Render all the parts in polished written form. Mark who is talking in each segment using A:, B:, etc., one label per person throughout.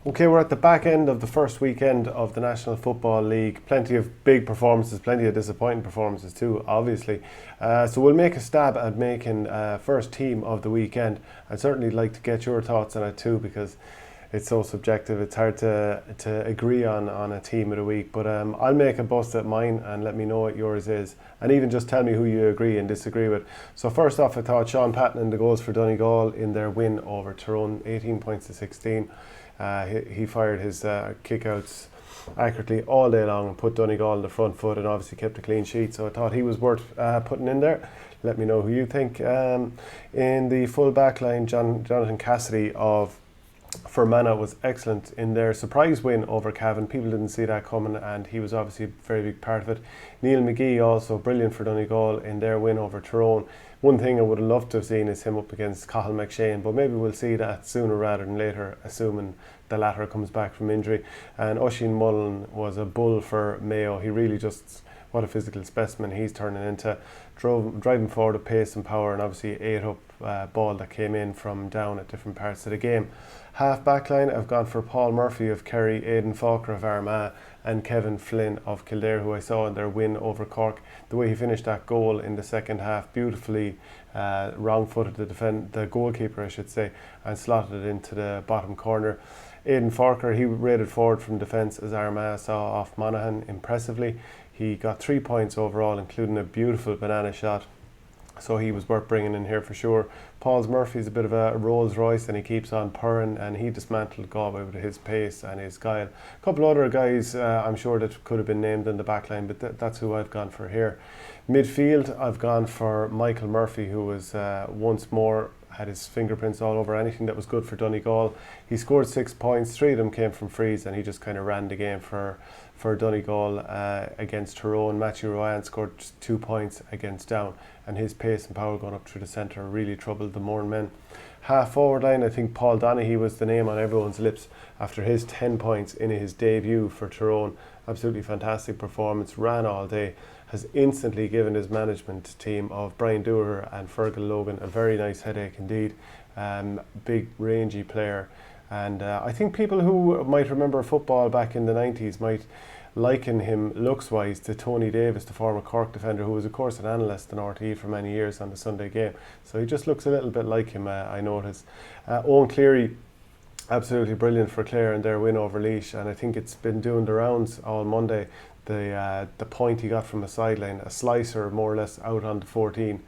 A: Okay, we're at the back end of the first weekend of the National Football League. Plenty of big performances, plenty of disappointing performances too, obviously. So we'll make a stab at making first team of the weekend. I'd certainly like to get your thoughts on it too, because it's so subjective. It's hard to agree on a team of the week. But I'll make a bust at mine and let me know what yours is. And even just tell me who you agree and disagree with. So first off, I thought Sean Patton and the goals for Donegal in their win over Tyrone, 18 points to 16. He fired his kickouts accurately all day long and put Donegal on the front foot, and obviously kept a clean sheet. So I thought he was worth putting in there. Let me know who you think. In the full back line, Jonathan Cassidy of Fermanagh was excellent in their surprise win over Cavan. People didn't see that coming, and he was obviously a very big part of it. Neil McGee also brilliant for Donegal in their win over Tyrone. One thing I would have loved to have seen is him up against Cathal McShane, but maybe we'll see that sooner rather than later, assuming the latter comes back from injury. And Oisin Mullen was a bull for Mayo. He really just, what a physical specimen he's turning into, driving forward at pace and power, and obviously ate up ball that came in from down at different parts of the game. Half back line, I've gone for Paul Murphy of Kerry, Aidan Falker of Armagh, and Kevin Flynn of Kildare, who I saw in their win over Cork. The way he finished that goal in the second half, beautifully wrong-footed the goalkeeper, I should say, and slotted it into the bottom corner. Aidan Falker, he raided forward from defence as Armagh saw off Monaghan impressively. He got 3 points overall, including a beautiful banana shot. So he was worth bringing in here for sure. Paul Murphy's a bit of a Rolls Royce, and he keeps on purring, and he dismantled Galway with his pace and his guile. A couple other guys I'm sure that could have been named in the back line, but that's who I've gone for here. Midfield, I've gone for Michael Murphy, who was once more had his fingerprints all over anything that was good for Donegal. He scored 6 points, 3 of them came from frees, and he just kind of ran the game for Donegal against Tyrone. Matthew Ryan scored 2 points against Down, and his pace and power going up through the centre really troubled the Mourne men. Half forward line, I think Paul Donaghy was the name on everyone's lips after his 10 points in his debut for Tyrone. Absolutely fantastic performance, ran all day, has instantly given his management team of Brian Dooher and Fergal Logan a very nice headache indeed. Big rangy player, and I think people who might remember football back in the 90s might liken him looks wise to Tony Davis, the former Cork defender, who was of course an analyst in RTE for many years on the Sunday Game. So he just looks a little bit like him, I noticed. Owen Cleary, absolutely brilliant for Clare in their win over Laois, and I think it's been doing the rounds all Monday. The point he got from a sideline, a slicer more or less out on the 14,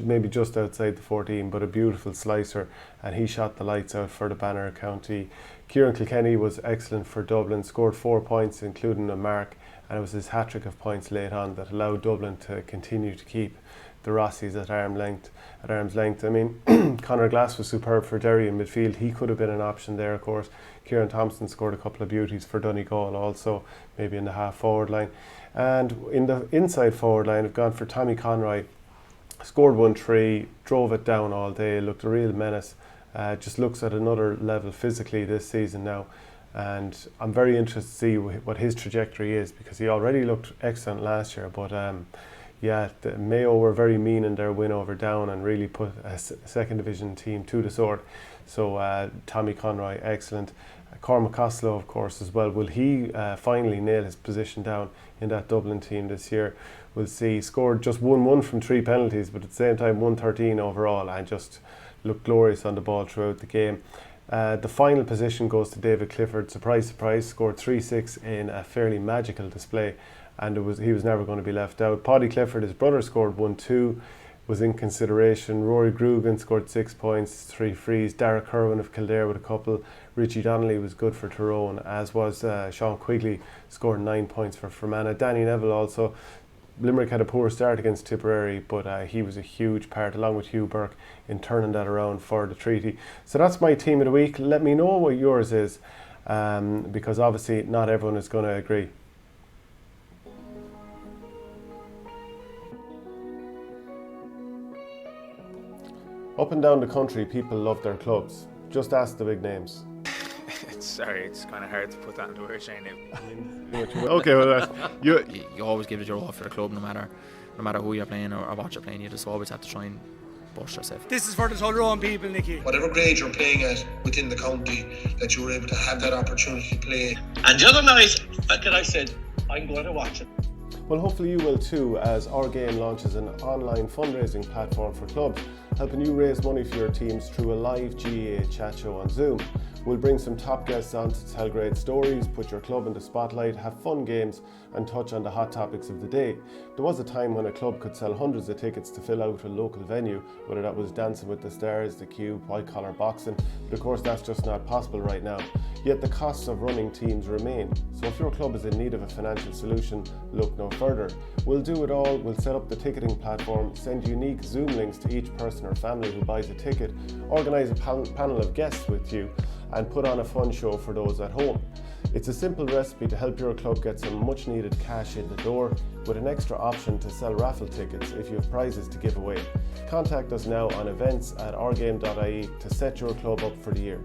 A: maybe just outside the 14, but a beautiful slicer, and he shot the lights out for the Banner County. Kieran Kilkenny was excellent for Dublin, scored 4 points including a mark, and it was his hat-trick of points late on that allowed Dublin to continue to keep the Rossies at arm's length. I mean, Conrad Glass was superb for Derry in midfield. He could have been an option there, of course. Kieran Thompson scored a couple of beauties for Donegal also, maybe in the half forward line. And in the inside forward line, I've gone for Tommy Conroy. Scored 1-3, drove it down all day, looked a real menace. Just looks at another level physically this season now. And I'm very interested to see what his trajectory is, because he already looked excellent last year, but the Mayo were very mean in their win over Down and really put a second division team to the sword. So Tommy Conroy, excellent. Cormac Costello, of course, as well. Will he finally nail his position down in that Dublin team this year? We'll see. Scored just 1-1 from 3 penalties, but at the same time 113 overall, and just looked glorious on the ball throughout the game. The final position goes to David Clifford. Surprise, surprise, scored 3-6 in a fairly magical display, and he was never going to be left out. Paddy Clifford, his brother, scored 1-2, was in consideration. Rory Grugan scored 6 points, 3 frees. Derek Kerwin of Kildare with a couple. Richie Donnelly was good for Tyrone, as was Sean Quigley, scored 9 points for Fermanagh. Danny Neville also. Limerick had a poor start against Tipperary, but he was a huge part, along with Hugh Burke, in turning that around for the treaty. So that's my team of the week. Let me know what yours is, because obviously not everyone is going to agree. Up and down the country, people love their clubs. Just ask the big names.
B: Sorry, it's kind of hard to put that into words, Shane.
A: Okay, well,
C: you always give it your all for the club, no matter who you're playing or what you're playing. You just always have to try and Bust yourself.
D: This is for the Tyrone people, Nicky.
E: Whatever grade you're playing at within the county, that you were able to have that opportunity to play.
F: And the other night, like I said, I'm going to watch it.
A: Well, hopefully you will too, as Our Game launches an online fundraising platform for clubs, helping you raise money for your teams through a live GAA chat show on Zoom. We'll bring some top guests on to tell great stories, put your club in the spotlight, have fun games and touch on the hot topics of the day. There was a time when a club could sell hundreds of tickets to fill out a local venue, whether that was Dancing with the Stars, the Cube, white collar boxing, but of course that's just not possible right now. Yet the costs of running teams remain, so if your club is in need of a financial solution, look no further. We'll do it all. We'll set up the ticketing platform, send unique Zoom links to each person or family who buys a ticket, organise a panel of guests with you, and put on a fun show for those at home. It's a simple recipe to help your club get some much needed cash in the door, with an extra option to sell raffle tickets if you have prizes to give away. Contact us now on events@ourgame.ie to set your club up for the year.